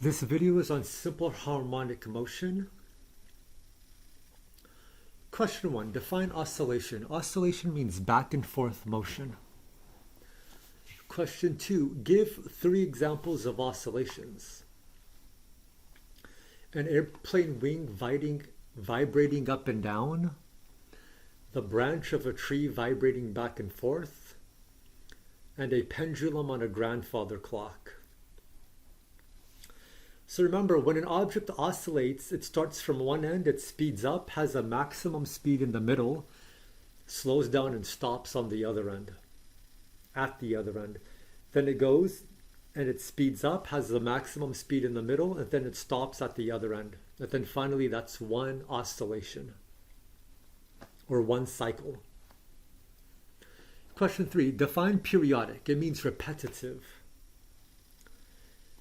This video is on simple harmonic motion. Question 1. Define oscillation. Oscillation means back and forth motion. Question 2. Give 3 examples of oscillations. An airplane wing vibrating up and down. The branch of a tree vibrating back and forth. And a pendulum on a grandfather clock. So remember, when an object oscillates, it starts from one end, it speeds up, has a maximum speed in the middle, slows down and stops on the other end, at the other end. Then it goes and it speeds up, has the maximum speed in the middle, and then it stops at the other end. And then finally, that's one oscillation, or one cycle. Question 3, define periodic. It means repetitive.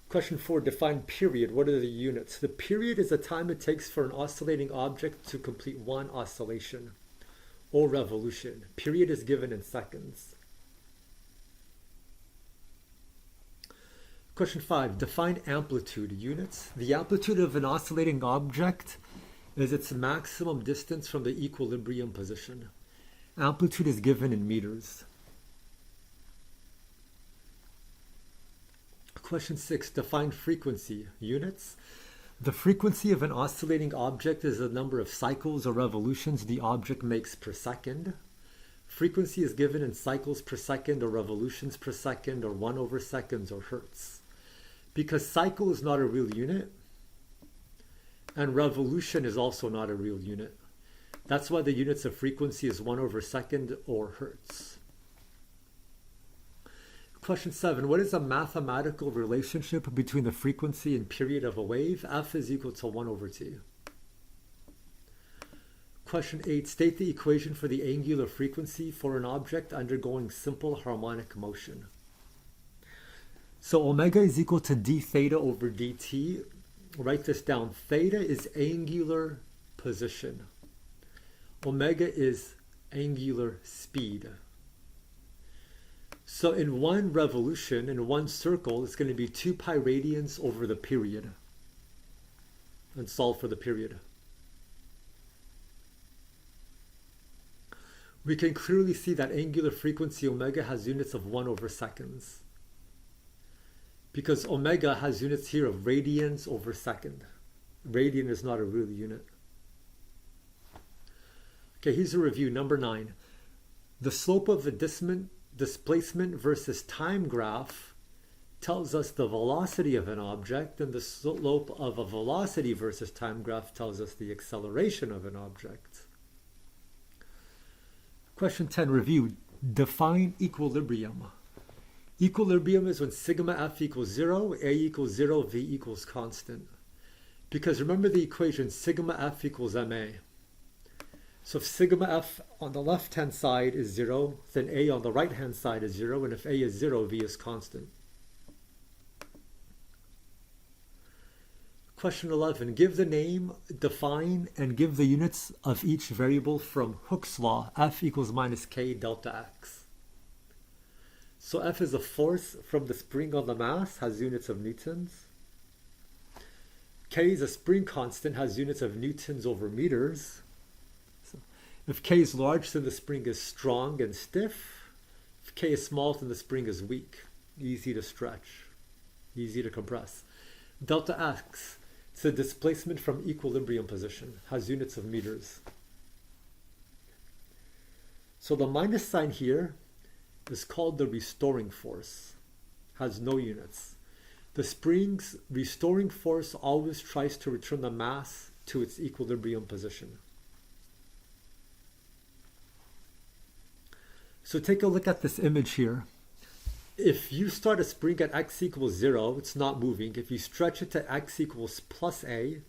Question 4, define period. What are the units? The period is the time it takes for an oscillating object to complete one oscillation or revolution. Period is given in seconds. Question 5, define amplitude. Units. The amplitude of an oscillating object is its maximum distance from the equilibrium position. Amplitude is given in meters. Question 6, define frequency. Units. The frequency of an oscillating object is the number of cycles or revolutions the object makes per second. Frequency is given in cycles per second or revolutions per second or 1 over seconds or hertz. Because cycle is not a real unit and revolution is also not a real unit. That's why the units of frequency is 1 over second or hertz. Question 7. What is a mathematical relationship between the frequency and period of a wave? F is equal to 1 over t. Question 8. State the equation for the angular frequency for an object undergoing simple harmonic motion. So omega is equal to d theta over dt. Write this down. Theta is angular position. Omega is angular speed. So in one revolution, in one circle, it's going to be 2 pi radians over the period. And solve for the period. We can clearly see that angular frequency omega has units of 1 over seconds. Because omega has units here of radians over second. Radian is not a real unit. Okay, here's a review. Number 9. The slope of the displacement versus time graph tells us the velocity of an object, and the slope of a velocity versus time graph tells us the acceleration of an object. Question 10, review. Define equilibrium. Equilibrium is when sigma f equals 0, a equals 0, v equals constant. Because remember the equation sigma f equals ma. So if sigma f on the left-hand side is 0, then a on the right-hand side is 0, and if a is 0, v is constant. Question 11. Give the name, define, and give the units of each variable from Hooke's law, F equals minus k delta x. So F is a force from the spring on the mass, has units of newtons. K is a spring constant, has units of newtons over meters. If K is large, then the spring is strong and stiff. If K is small, then the spring is weak, easy to stretch, easy to compress. Delta x, it's the displacement from equilibrium position, has units of meters. So the minus sign here is called the restoring force, has no units. The spring's restoring force always tries to return the mass to its equilibrium position. So take a look at this image here. If you start a spring at x equals 0, it's not moving. If you stretch it to x equals plus a,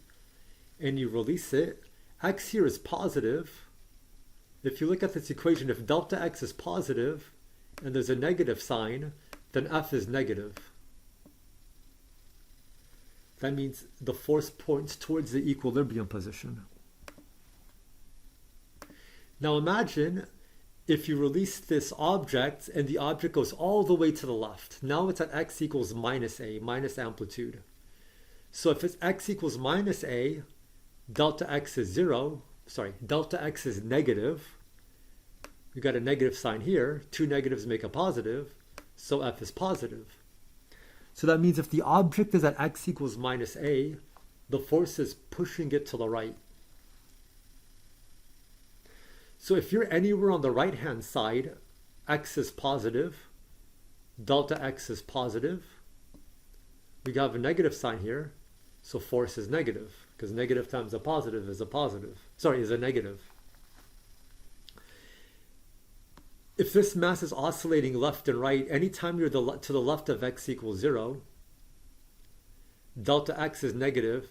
and you release it, x here is positive. If you look at this equation, if delta x is positive, and there's a negative sign, then f is negative. That means the force points towards the equilibrium position. Now imagine if you release this object and the object goes all the way to the left. Now it's at x equals minus a, minus amplitude. So if it's x equals minus a, delta x is delta x is negative. We got a negative sign here. Two negatives make a positive, so f is positive. So that means if the object is at x equals minus a, the force is pushing it to the right. So if you're anywhere on the right-hand side, x is positive, delta x is positive. We have a negative sign here, so force is negative, because negative times a positive is a negative. If this mass is oscillating left and right, anytime you're to the left of x equals 0, delta x is negative.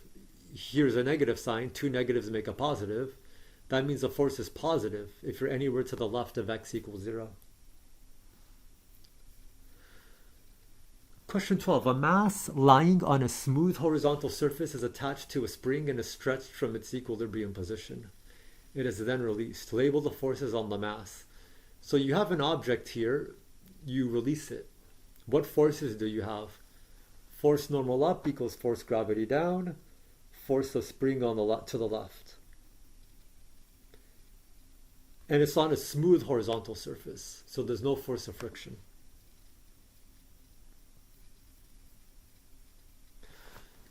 Here's a negative sign. Two negatives make a positive. That means the force is positive if you're anywhere to the left of x equals 0. Question 12. A mass lying on a smooth horizontal surface is attached to a spring and is stretched from its equilibrium position. It is then released. Label the forces on the mass. So you have an object here, you release it. What forces do you have? Force normal up equals force gravity down, force of spring on the to the left. And it's on a smooth horizontal surface, so there's no force of friction.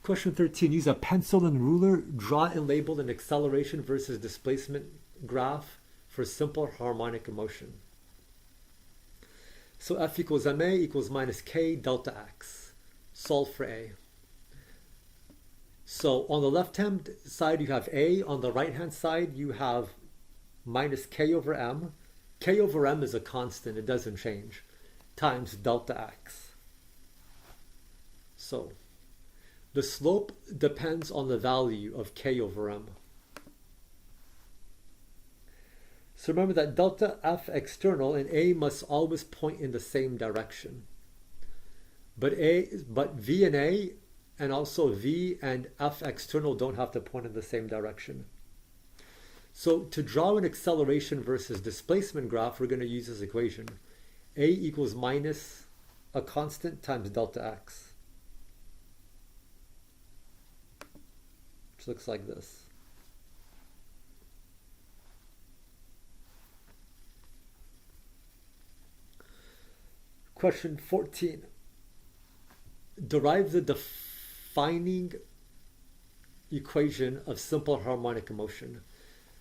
Question 13. Use a pencil and ruler, draw and label an acceleration versus displacement graph for simple harmonic motion. So F equals ma equals minus k delta x. Solve for a. So on the left-hand side you have a, on the right-hand side you have minus k over m. K over m is a constant, it doesn't change, times delta x. So the slope depends on the value of k over m. So remember that delta f external and a must always point in the same direction. But v and a and also v and f external don't have to point in the same direction. So to draw an acceleration versus displacement graph, we're going to use this equation. A equals minus a constant times delta x. Which looks like this. Question 14. Derive the defining equation of simple harmonic motion.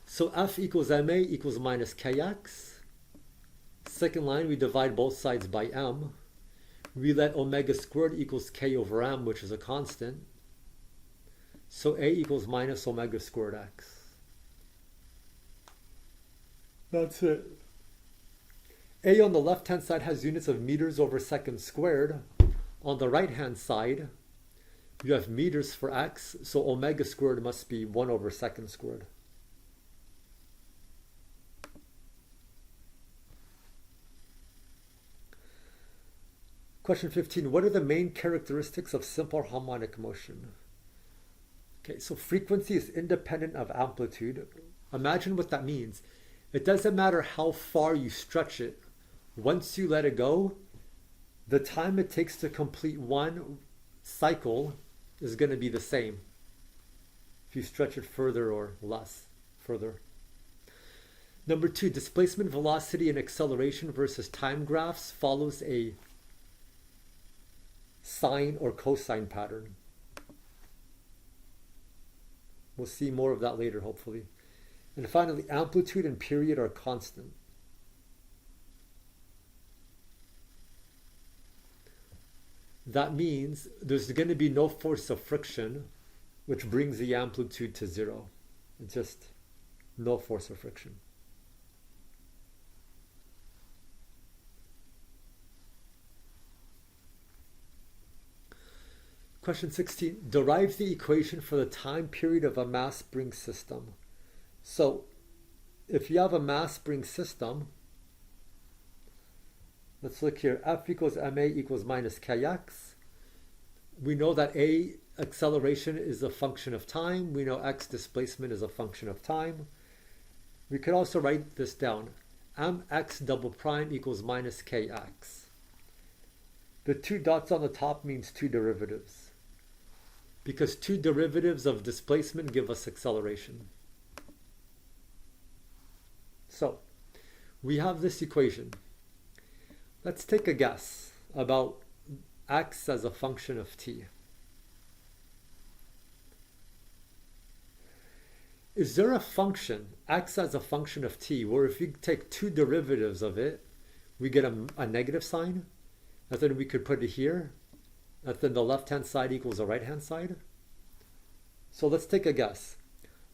So F equals ma equals minus kx. Second line, we divide both sides by m. We let omega squared equals k over m, which is a constant. So a equals minus omega squared x. That's it. A on the left-hand side has units of meters over second squared. On the right-hand side, you have meters for x, so omega squared must be 1 over second squared. Question 15. What are the main characteristics of simple harmonic motion? Okay, so frequency is independent of amplitude. Imagine what that means. It doesn't matter how far you stretch it. Once you let it go, the time it takes to complete one cycle is going to be the same if you stretch it further or less further. Number 2, displacement velocity and acceleration versus time graphs follows a sine or cosine pattern. We'll see more of that later, hopefully. And finally, amplitude and period are constant. That means there's going to be no force of friction, which brings the amplitude to 0. It's just no force of friction. Question 16. Derive the equation for the time period of a mass spring system. So, if you have a mass spring system, let's look here. F equals ma equals minus kx. We know that a acceleration is a function of time. We know x displacement is a function of time. We could also write this down. mx double prime equals minus kx. The two dots on the top means two derivatives. because two derivatives of displacement give us acceleration. So we have this equation. Let's take a guess about x as a function of t. Is there a function, x as a function of t, where if you take two derivatives of it, we get a negative sign, and then we could put it here, and then the left-hand side equals the right-hand side? So let's take a guess.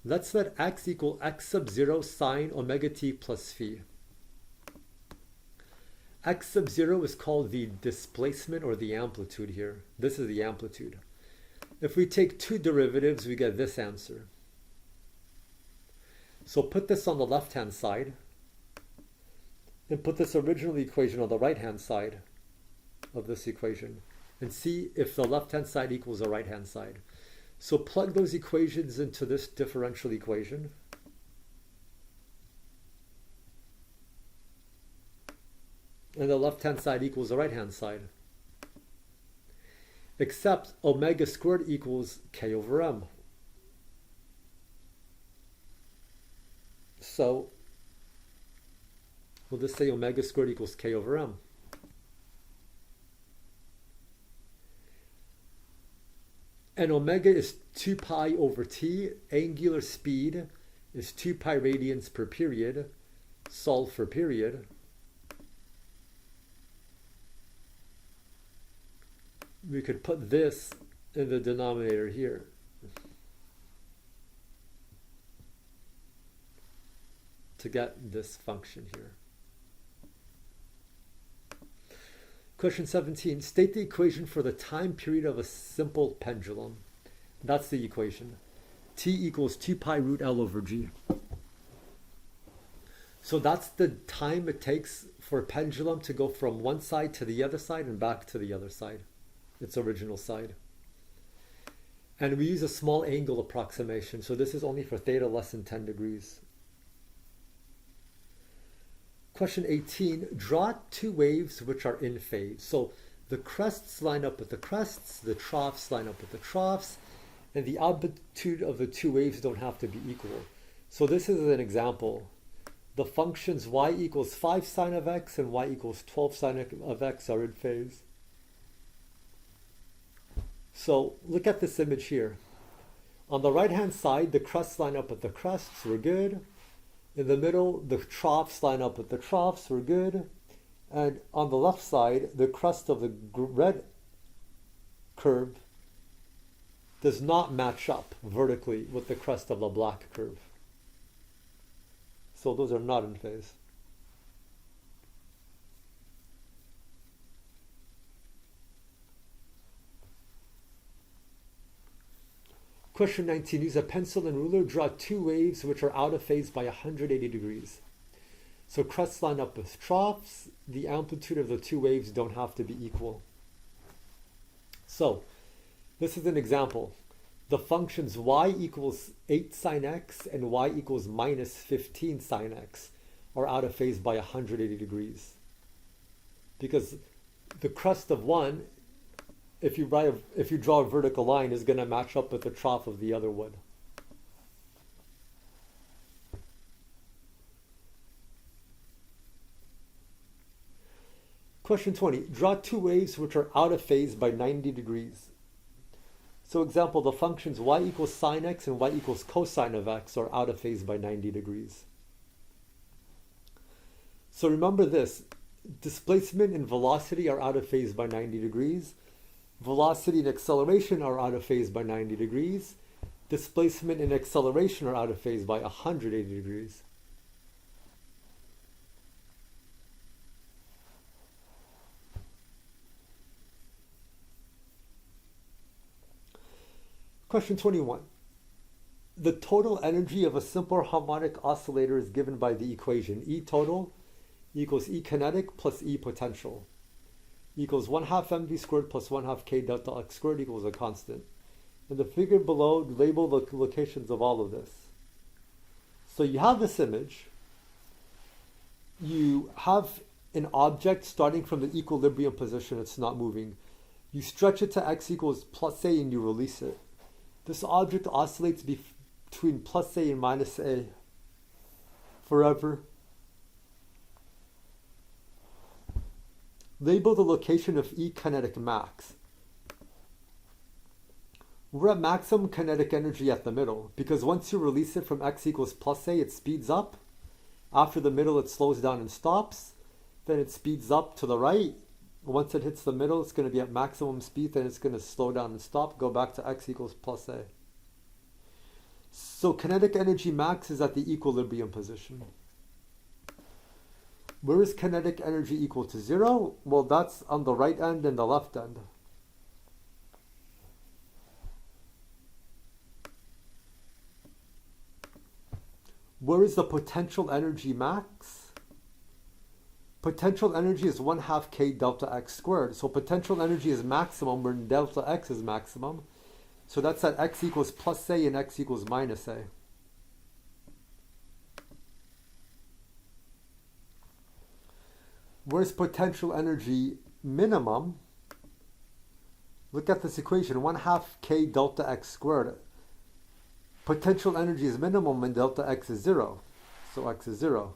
Let's let x equal x sub 0 sine omega t plus phi. X sub 0 is called the displacement or the amplitude here. This is the amplitude. If we take two derivatives, we get this answer. So put this on the left-hand side and put this original equation on the right-hand side of this equation and see if the left-hand side equals the right-hand side. So plug those equations into this differential equation. And the left-hand side equals the right-hand side. Except omega squared equals k over m. So we'll just say omega squared equals k over m. And omega is 2 pi over t. Angular speed is 2 pi radians per period. Solve for period. We could put this in the denominator here. To get this function here. Question 17. State the equation for the time period of a simple pendulum. That's the equation. T equals 2 pi root L over G. So that's the time it takes for a pendulum to go from one side to the other side and back to the other side, its original side. And we use a small angle approximation. So this is only for theta less than 10 degrees. Question 18, draw two waves which are in phase. So the crests line up with the crests, the troughs line up with the troughs, and the amplitude of the two waves don't have to be equal. So this is an example. The functions y equals 5 sine of x and y equals 12 sine of x are in phase. So look at this image here. On the right-hand side, the crests line up with the crests, we're good. In the middle, the troughs line up with the troughs, we're good. And on the left side, the crest of the red curve does not match up vertically with the crest of the black curve. So those are not in phase. Question 19, use a pencil and ruler, draw two waves which are out of phase by 180 degrees. So crests line up with troughs. The amplitude of the two waves don't have to be equal. So this is an example. The functions y equals 8 sine x and y equals minus 15 sine x are out of phase by 180 degrees. Because the crest of one, if you draw a vertical line, is going to match up with the trough of the other one. Question 20. Draw two waves which are out of phase by 90 degrees. So example, the functions y equals sine x and y equals cosine of x are out of phase by 90 degrees. So remember this, displacement and velocity are out of phase by 90 degrees. Velocity and acceleration are out of phase by 90 degrees. Displacement and acceleration are out of phase by 180 degrees. Question 21. The total energy of a simple harmonic oscillator is given by the equation E total equals E kinetic plus E potential equals 1/2 mv squared plus 1/2 k delta x squared equals a constant. In the figure below, label the locations of all of this. So you have this image. You have an object starting from the equilibrium position, it's not moving. You stretch it to x equals plus a and you release it. This object oscillates between plus A and minus A forever. Label the location of E kinetic max. We're at maximum kinetic energy at the middle, because once you release it from x equals plus A, it speeds up. After the middle, it slows down and stops. Then it speeds up to the right. Once it hits the middle, it's going to be at maximum speed. Then it's going to slow down and stop, go back to x equals plus A. So kinetic energy max is at the equilibrium position. Where is kinetic energy equal to 0? Well, that's on the right end and the left end. Where is the potential energy max? Potential energy is 1/2 k delta x squared. So potential energy is maximum when delta x is maximum. So that's at x equals plus A and x equals minus A. Where's potential energy minimum? Look at this equation, 1/2 k delta x squared. Potential energy is minimum when delta x is 0. So x is 0.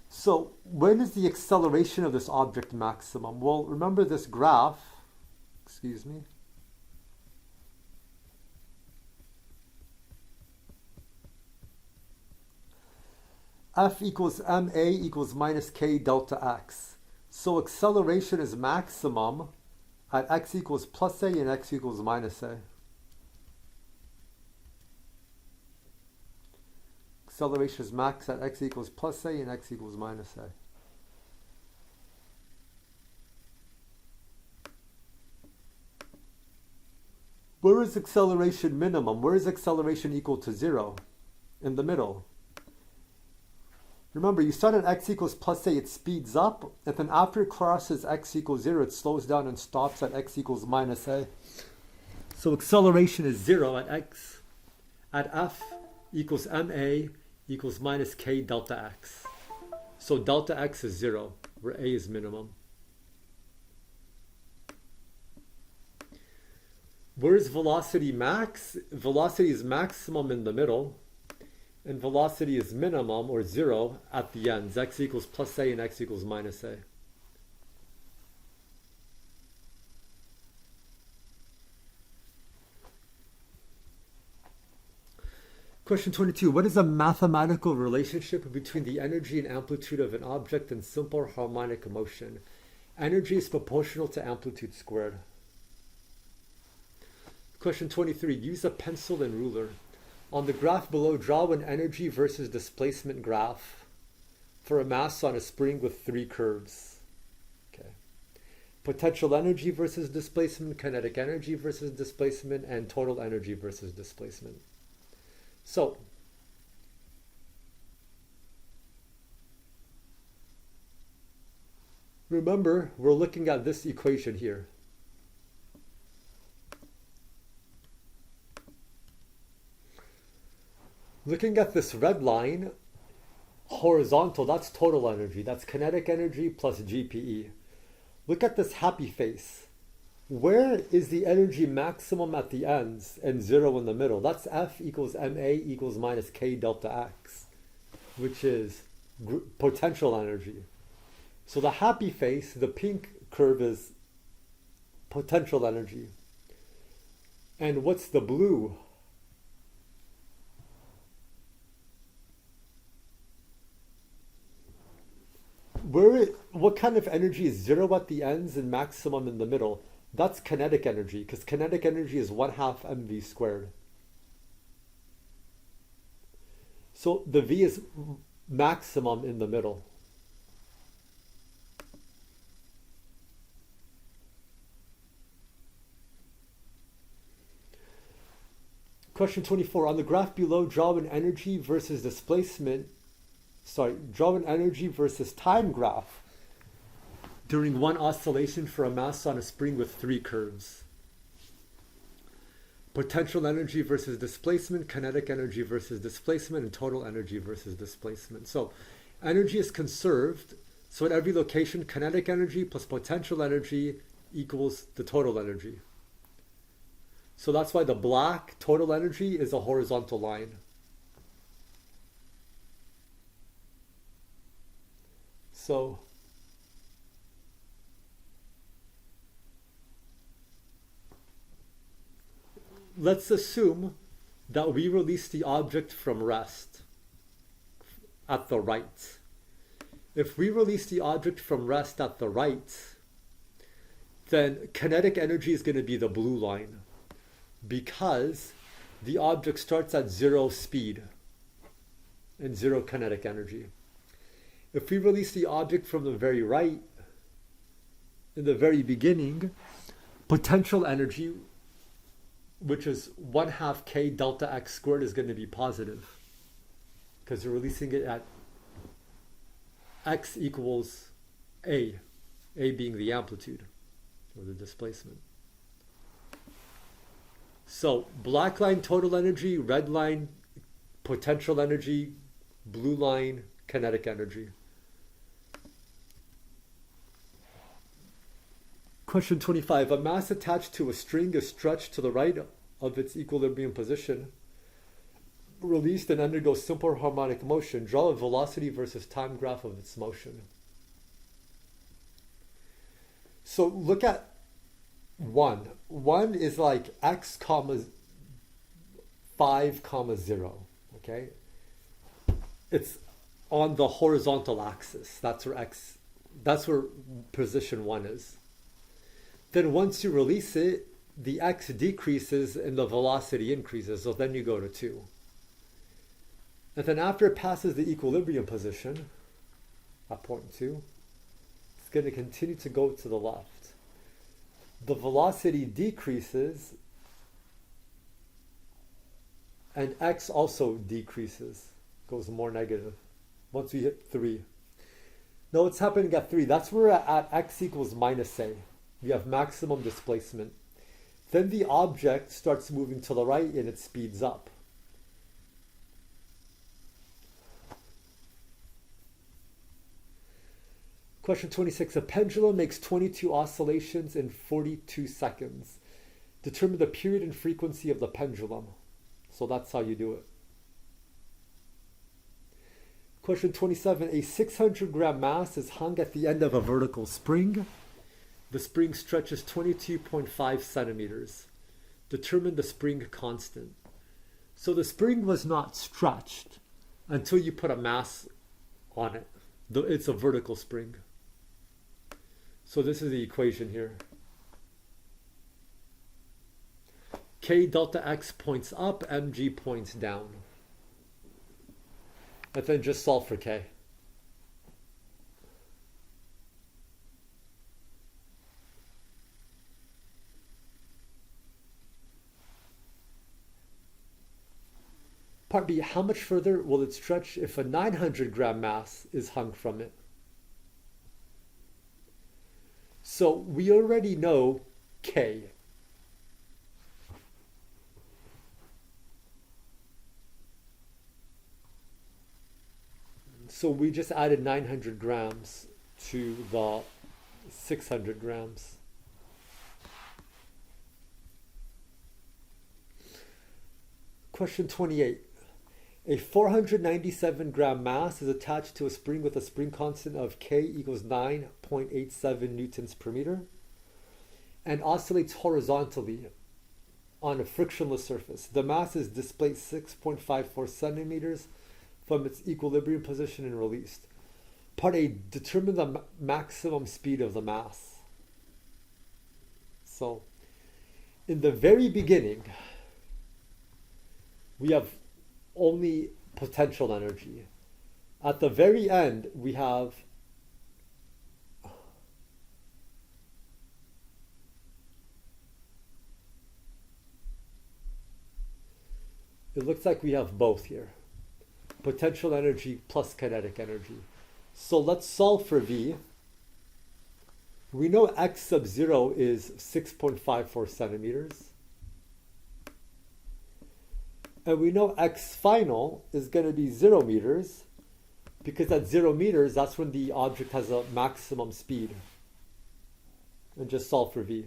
So when is the acceleration of this object maximum? Well, remember this graph, excuse me. F equals ma equals minus k delta x. So acceleration is maximum at x equals plus A and x equals minus A. Acceleration is max at x equals plus A and x equals minus A. Where is acceleration minimum? Where is acceleration equal to 0? In the middle. Remember, you start at x equals plus A, it speeds up, and then after it crosses x equals 0, it slows down and stops at x equals minus A. So acceleration is 0 at x, at f equals ma equals minus k delta x. So delta x is 0, where A is minimum. Where is velocity max? Velocity is maximum in the middle. And velocity is minimum, or 0, at the ends. X equals plus A and x equals minus A. Question 22. What is the mathematical relationship between the energy and amplitude of an object in simple harmonic motion? Energy is proportional to amplitude squared. Question 23. Use a pencil and ruler. On the graph below, draw an energy versus displacement graph for a mass on a spring with 3 curves. Okay. Potential energy versus displacement, kinetic energy versus displacement, and total energy versus displacement. So, remember, we're looking at this equation here. Looking at this red line, horizontal, that's total energy. That's kinetic energy plus GPE. Look at this happy face. Where is the energy maximum at the ends and 0 in the middle? That's F equals ma equals minus k delta x, which is potential energy. So the happy face, the pink curve, is potential energy. And what's the blue? What kind of energy is 0 at the ends and maximum in the middle? That's kinetic energy, because kinetic energy is 1/2 mv squared. So the V is maximum in the middle. Question 24. On the graph below, draw an energy versus displacement. Draw an energy versus time graph during one oscillation for a mass on a spring with 3 curves. Potential energy versus displacement, kinetic energy versus displacement, and total energy versus displacement. So Energy is conserved, so at every location, kinetic energy plus potential energy equals the total energy. So that's why the black total energy is a horizontal line. So let's assume that we release the object from rest at the right. If we release the object from rest at the right, then kinetic energy is going to be the blue line because the object starts at 0 speed and 0 kinetic energy. If we release the object from the very right, in the very beginning, potential energy, which is 1/2 k delta x squared, is going to be positive because you're releasing it at x equals a being the amplitude or the displacement. So black line total energy, red line potential energy, blue line kinetic energy. Question 25. A mass attached to a string is stretched to the right of its equilibrium position, released and undergoes simple harmonic motion. Draw a velocity versus time graph of its motion. So look at 1. 1 is like x comma 5 comma 0. Okay? It's on the horizontal axis. That's where position 1 is. Then once you release it, the x decreases and the velocity increases, so then you go to 2. And then after it passes the equilibrium position, at point 2, it's going to continue to go to the left. The velocity decreases, and x also decreases, goes more negative, once we hit 3. Now what's happening at 3? That's where at x equals minus a. We have maximum displacement. Then the object starts moving to the right and it speeds up. Question 26. A pendulum makes 22 oscillations in 42 seconds. Determine the period and frequency of the pendulum. So that's how you do it. Question 27. A 600-gram mass is hung at the end of a vertical spring. The spring stretches 22.5 centimeters. Determine the spring constant. So the spring was not stretched until you put a mass on it. It's a vertical spring. So this is the equation here. K delta x points up, mg points down. And then just solve for k. Part B, how much further will it stretch if a 900-gram mass is hung from it? So we already know K. So we just added 900 grams to the 600 grams. Question 28. A 497-gram mass is attached to a spring with a spring constant of K equals 9.87 newtons per meter and oscillates horizontally on a frictionless surface. The mass is displaced 6.54 centimeters from its equilibrium position and released. Part A, determine the maximum speed of the mass. So, in the very beginning, we have only potential energy. At the very end, we have it looks like we have both here. Potential energy plus kinetic energy. So let's solve for V. We know x sub 0 is 6.54 centimeters. And we know x final is going to be 0 meters Because at 0 meters, that's when the object has a maximum speed. And just solve for v.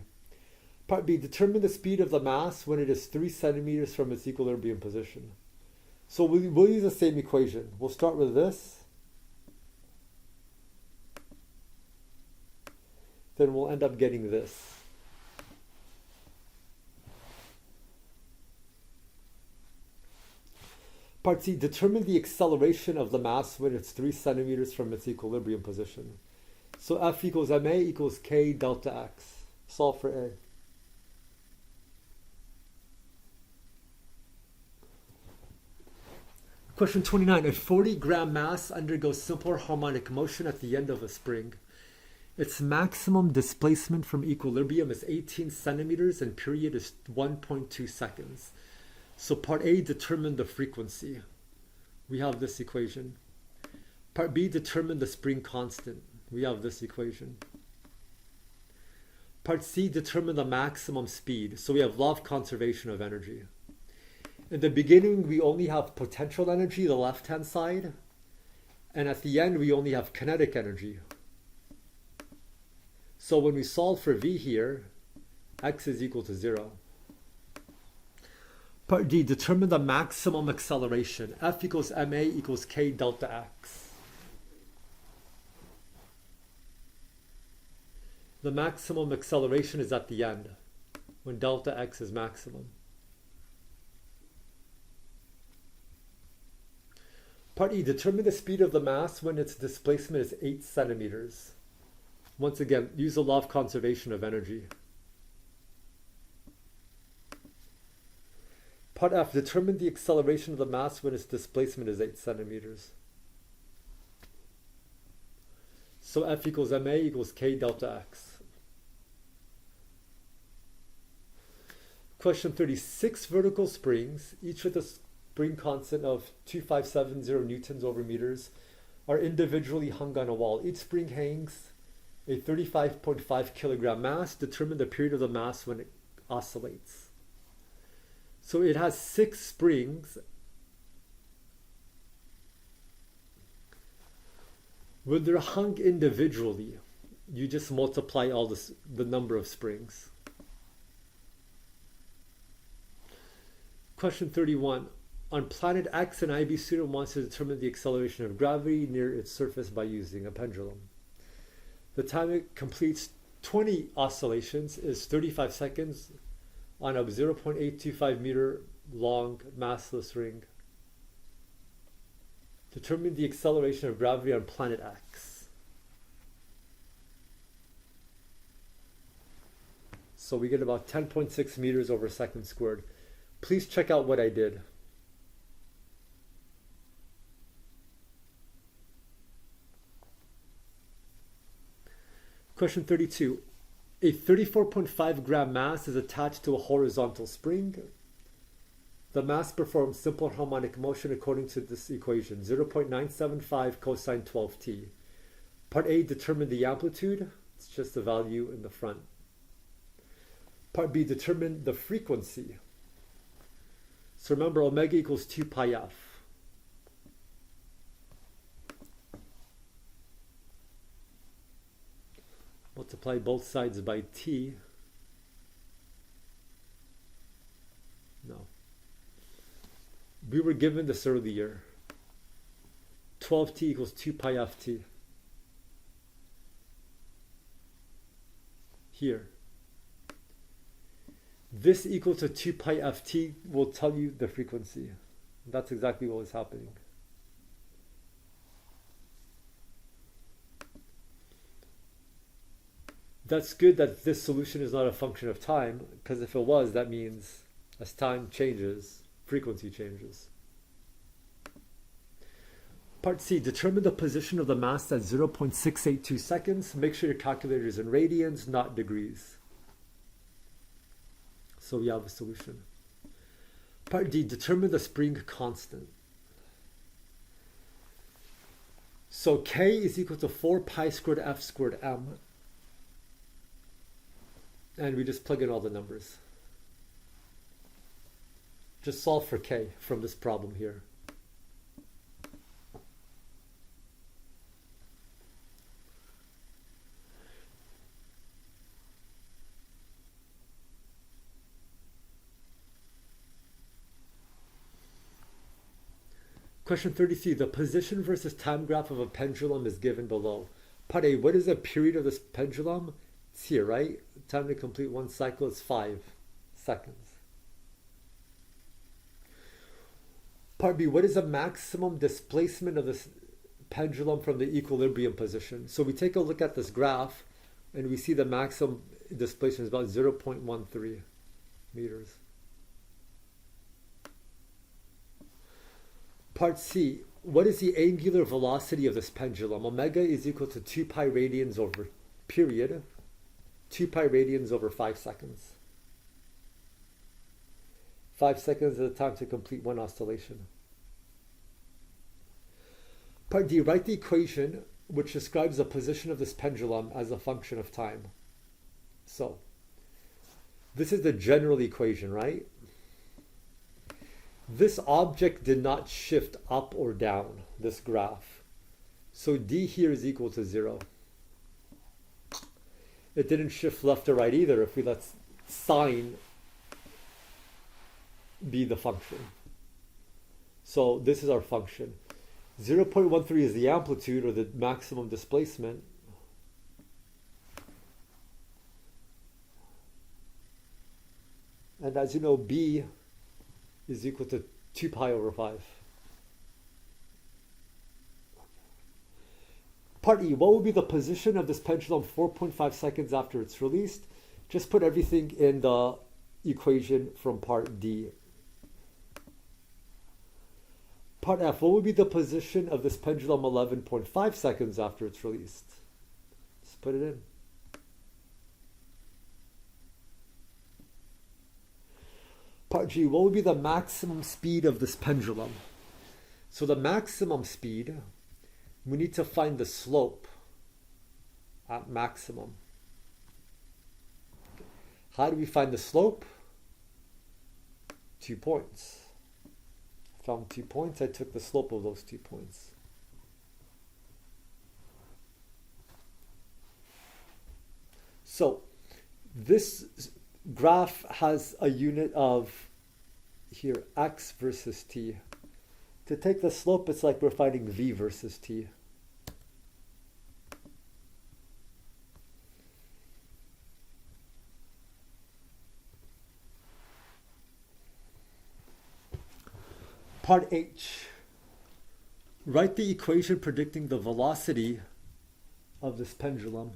Part B, determine the speed of the mass when it is 3 centimeters from its equilibrium position. So we'll use the same equation. We'll start with this. Then we'll end up getting this. Part C, determine the acceleration of the mass when it's 3 centimeters from its equilibrium position. So F equals ma equals k delta x. Solve for A. Question 29. A 40-gram mass undergoes simple harmonic motion at the end of a spring. Its maximum displacement from equilibrium is 18 centimeters and period is 1.2 seconds. So part A, determine the frequency. We have this equation. Part B, determine the spring constant. We have this equation. Part C, determine the maximum speed. So we have law of conservation of energy. In the beginning, we only have potential energy, the left-hand side. And at the end, we only have kinetic energy. So when we solve for V here, x is equal to 0. Part D, determine the maximum acceleration. F equals ma equals k delta x. The maximum acceleration is at the end, when delta x is maximum. Part E, determine the speed of the mass when its displacement is 8 centimeters. Once again, use the law of conservation of energy. Part F, determine the acceleration of the mass when its displacement is 8 centimeters. So F equals ma equals k delta x. Question 36 vertical springs, each with a spring constant of 2570 newtons over meters, are individually hung on a wall. Each spring hangs a 35.5 kilogram mass. Determine the period of the mass when it oscillates. So it has 6 springs. When they're hung individually, you just multiply all the number of springs. Question 31. On planet X, an IB student wants to determine the acceleration of gravity near its surface by using a pendulum. The time it completes 20 oscillations is 35 seconds on a 0.825 meter long massless ring. Determine the acceleration of gravity on planet X. So we get about 10.6 meters over second squared. Please check out what I did. Question 32. A 34.5 gram mass is attached to a horizontal spring. The mass performs simple harmonic motion according to this equation, 0.975 cosine 12t. Part A, determine the amplitude. It's just the value in the front. Part B, determine the frequency. So remember, omega equals 2 pi f. Multiply both sides by t. No. We were given this earlier. 12t equals 2 pi ft. Here. This equal to 2 pi ft will tell you the frequency. That's exactly what was happening. That's good that this solution is not a function of time, because if it was, that means as time changes, frequency changes. Part C, determine the position of the mass at 0.682 seconds. Make sure your calculator is in radians, not degrees. So we have a solution. Part D, determine the spring constant. So K is equal to 4 pi squared F squared M. And we just plug in all the numbers. Just solve for K from this problem here. Question 33. The position versus time graph of a pendulum is given below. Part A, what is the period of this pendulum? It's here, right? Time to complete one cycle is 5 seconds. Part B, what is the maximum displacement of this pendulum from the equilibrium position? So we take a look at this graph and we see the maximum displacement is about 0.13 meters. Part C, what is the angular velocity of this pendulum? Omega is equal to 2 pi radians over period, 2 pi radians over 5 seconds. 5 seconds is the time to complete one oscillation. Part D, write the equation which describes the position of this pendulum as a function of time. So, this is the general equation, right? This object did not shift up or down, this graph. So D here is equal to 0. It didn't shift left or right either if we let sine be the function. So this is our function. 0.13 is the amplitude or the maximum displacement. And as you know, B is equal to 2 pi over 5. Part E, what will be the position of this pendulum 4.5 seconds after it's released? Just put everything in the equation from part D. Part F, what will be the position of this pendulum 11.5 seconds after it's released? Just put it in. Part G, what would be the maximum speed of this pendulum? So the maximum speed, we need to find the slope at maximum. How do we find the slope? 2 points. Found 2 points, I took the slope of those 2 points. So this graph has a unit of here x versus t. To take the slope, it's like we're finding v versus t. Part H. Write the equation predicting the velocity of this pendulum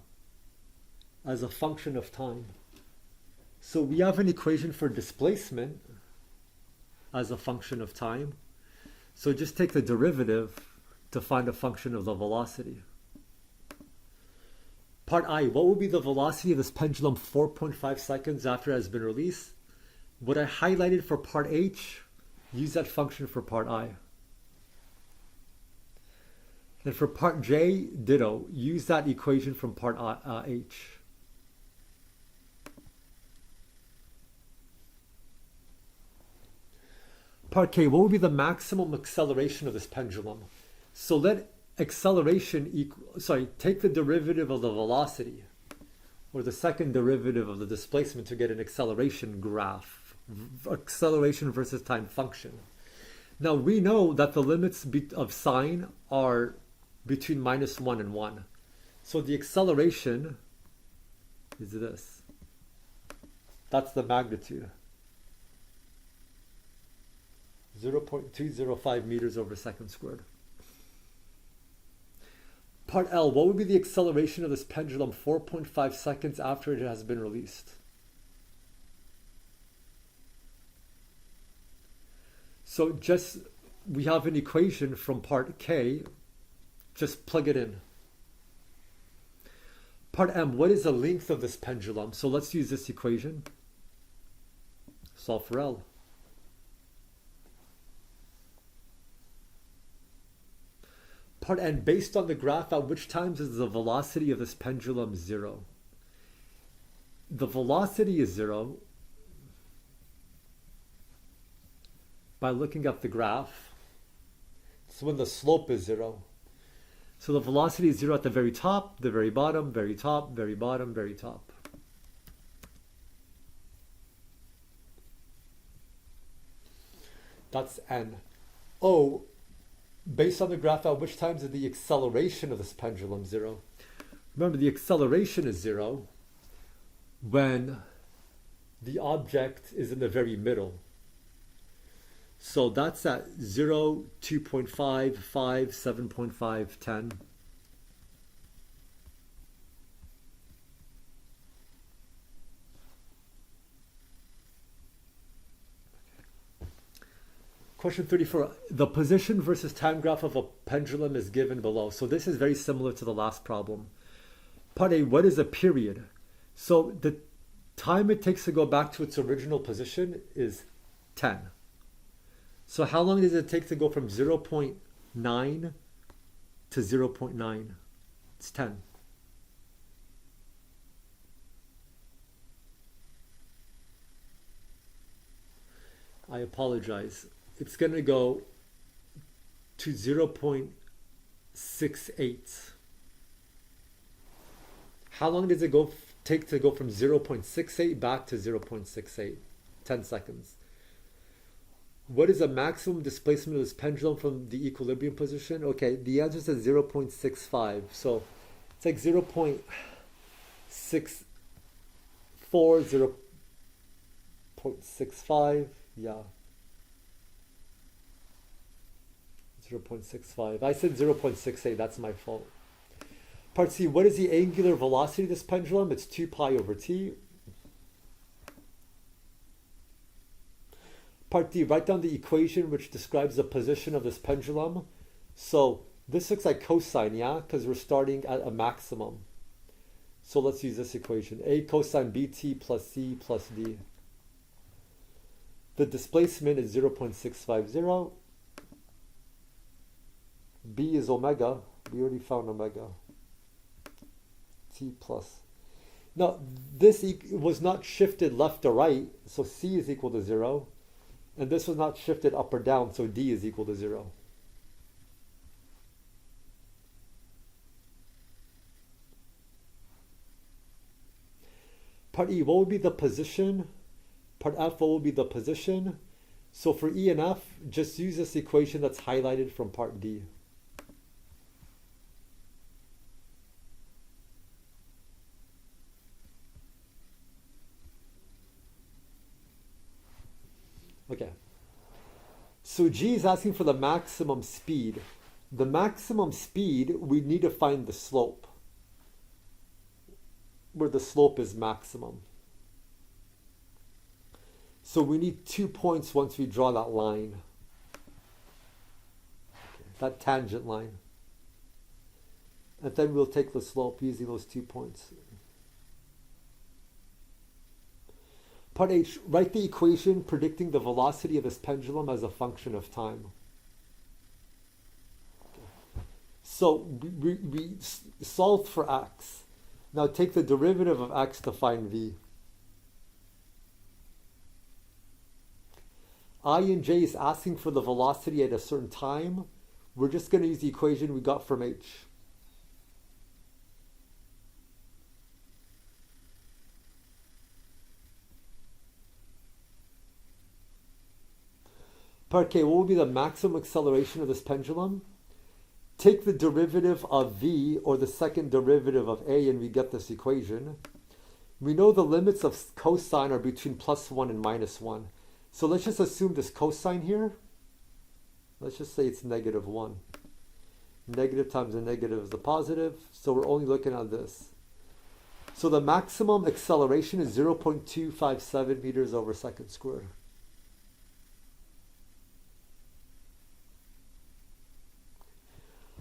as a function of time. So we have an equation for displacement as a function of time. So just take the derivative to find a function of the velocity. Part I, what will be the velocity of this pendulum 4.5 seconds after it has been released? What I highlighted for part H, use that function for part I. And for part J, ditto, use that equation from part H. Part K, what would be the maximum acceleration of this pendulum? So let acceleration take the derivative of the velocity or the second derivative of the displacement to get an acceleration graph, acceleration versus time function. Now we know that the limits of sine are between -1 and 1. So the acceleration is this. That's the magnitude. 0.205 meters over second squared. Part L, what would be the acceleration of this pendulum 4.5 seconds after it has been released? So we have an equation from part K, just plug it in. Part M, what is the length of this pendulum? So let's use this equation. Solve for L. Part N, based on the graph, at which times is the velocity of this pendulum 0? The velocity is 0 by looking at the graph. It's when the slope is 0. So the velocity is 0 at the very top, the very bottom, very top, very bottom, very top. That's N. O, Based on the graph, at which times is the acceleration of this pendulum 0? Remember, the acceleration is 0 when the object is in the very middle. So that's at 0, 2.5, 5, 7.5, 10. Question 34. The position versus time graph of a pendulum is given below. So this is very similar to the last problem. Part A, what is a period? So the time it takes to go back to its original position is 10. So how long does it take to go from 0.9 to 0.9? It's 10. I apologize. It's going to go to 0.68. How long does it take to go from 0.68 back to 0.68? 10 seconds. What is the maximum displacement of this pendulum from the equilibrium position? Okay, the answer is 0.65. So it's like 0.64, 0.65. Yeah. 0.65. I said 0.68. That's my fault. Part C, what is the angular velocity of this pendulum? It's 2 pi over t. Part D, write down the equation which describes the position of this pendulum. So this looks like cosine, yeah? Because we're starting at a maximum. So let's use this equation. A cosine bt plus c plus d. The displacement is 0.650. B is omega. We already found omega. T plus. Now, this was not shifted left or right, so C is equal to 0. And this was not shifted up or down, so D is equal to 0. Part E, what would be the position? Part F, what would be the position? So for E and F, just use this equation that's highlighted from part D. Okay. So G is asking for the maximum speed. The maximum speed, we need to find the slope, where the slope is maximum. So we need 2 points once we draw that line, that tangent line. And then we'll take the slope using those 2 points. Part H, write the equation predicting the velocity of this pendulum as a function of time. So we solved for x. Now take the derivative of x to find v. I and j is asking for the velocity at a certain time. We're just going to use the equation we got from h. Part K, what will be the maximum acceleration of this pendulum? Take the derivative of v, or the second derivative of a, and we get this equation. We know the limits of cosine are between +1 and -1. So let's just assume this cosine here, let's just say it's -1. Negative times a negative is a positive, so we're only looking at this. So the maximum acceleration is 0.257 meters over second squared.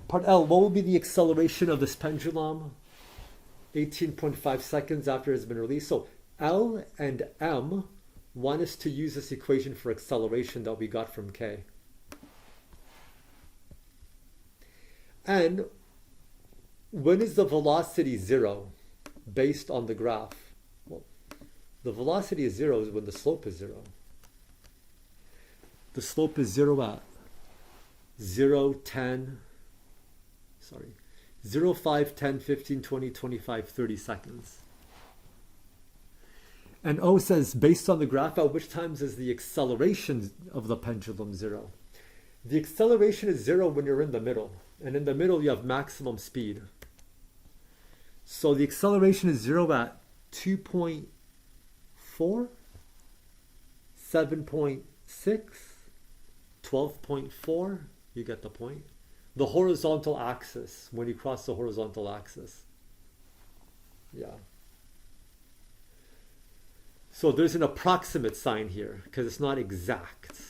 Part L, what will be the acceleration of this pendulum? 18.5 seconds after it's been released. So L and M want us to use this equation for acceleration that we got from K. And when is the velocity 0 based on the graph? Well, the velocity is 0 is when the slope is 0. The slope is 0 at 0, 10, 0, 5, 10, 15, 20, 25, 30 seconds. And O says, based on the graph, at which times is the acceleration of the pendulum 0? The acceleration is 0 when you're in the middle. And in the middle, you have maximum speed. So the acceleration is 0 at 2.4, 7.6, 12.4. You get the point. The horizontal axis, when you cross the horizontal axis. Yeah. So there's an approximate sign here because it's not exact.